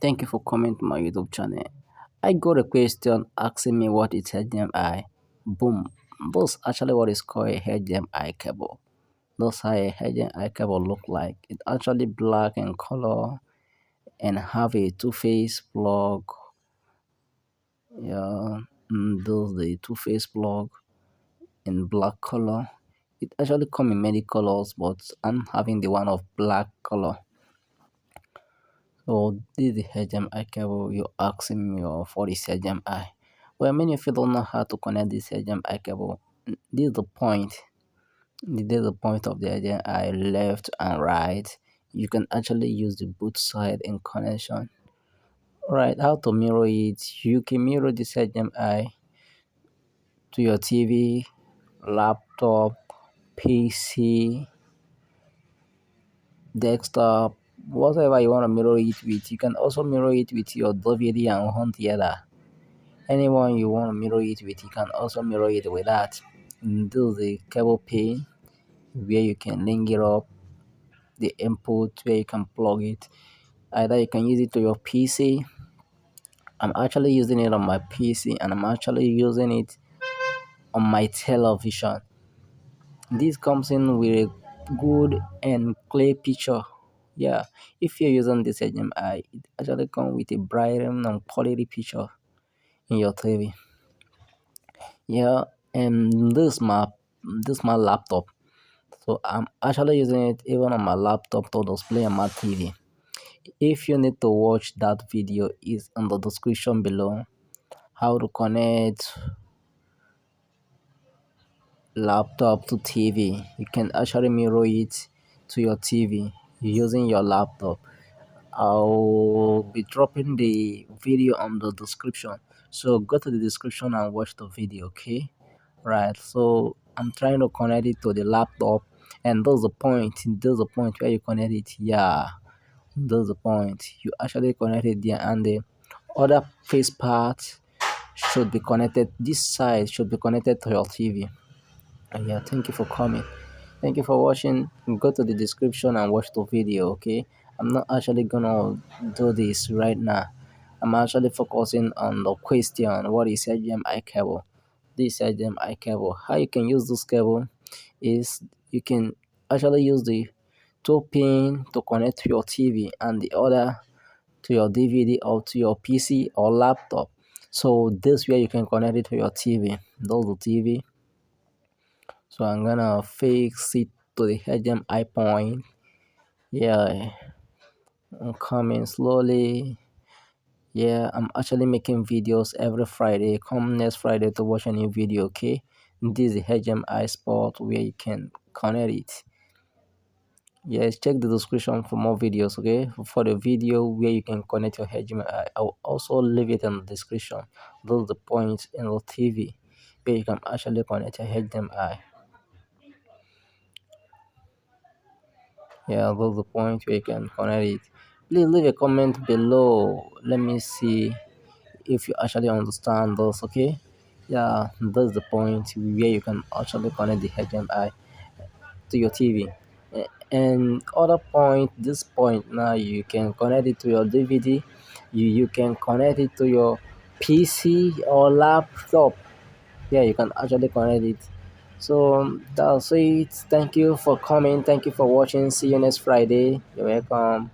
Thank you for coming to my YouTube channel. I got a question asking me what is HDMI. Boom. That's actually what is called a HDMI cable. That's how a HDMI cable look like. It's actually black in color and have a two-phase plug. Yeah, those the two-phase plug in black color. It actually come in many colors, but I'm having the one of black color. So this is the HDMI cable you're asking me for this HDMI. Well, many of you don't know how to connect this HDMI cable. This is the point. This is the point of the HDMI, left and right. You can actually use the both side in connection. Right, how to mirror it? You can mirror this HDMI to your TV, laptop, PC, desktop, whatever you want to mirror it with. You can also mirror it with your DVD and home theater. Anyone you want to mirror it with, you can also mirror it with that. Do the cable pin where you can link it up, the input where you can plug it. Either you can use it to your PC. I'm actually using it on my PC and I'm actually using it on my television. This comes in with a good and clear picture. Yeah, if you're using this HDMI, it actually comes with a bright and quality picture in your TV. Yeah, and this my laptop. So I'm actually using it even on my laptop to display on my TV. If you need to watch that video, is in the description below. How to connect laptop to TV. You can actually mirror it to your TV using your laptop. I'll be dropping the video on the description. So go to the description and watch the video, okay? Right. So I'm trying to connect it to the laptop, and there's a point. There's a point where you connect it. Yeah, there's a point. You actually connect it there, and the other face part should be connected. This side should be connected to your TV. And yeah, thank you for coming. Thank you for watching. Go to the description and watch the video, okay? I'm not actually gonna do this right now. I'm actually focusing on the question, what is HDMI cable? This HDMI cable. How you can use this cable is you can actually use the two pin to connect to your TV and the other to your DVD or to your PC or laptop. So this way you can connect it to your TV. That's the TV. So I'm gonna fix it to the HDMI point. Yeah, I'm coming slowly. Yeah, I'm actually making videos every Friday. Come next Friday to watch a new video, okay? This is the HDMI spot where you can connect it. Yes, check the description for more videos, okay? For the video where you can connect your HDMI, I'll also leave it in the description. Those are the points in the TV where you can actually connect your HDMI. Yeah, those are the points where you can connect it. Please leave a comment below. Let me see if you actually understand those, okay? Yeah, that's the point where you can actually connect the HDMI to your TV. And other point, this point now you can connect it to your DVD. You can connect it to your PC or laptop. Yeah, you can actually connect it. So that's it. Thank you for coming. Thank you for watching. See you next Friday. You're welcome.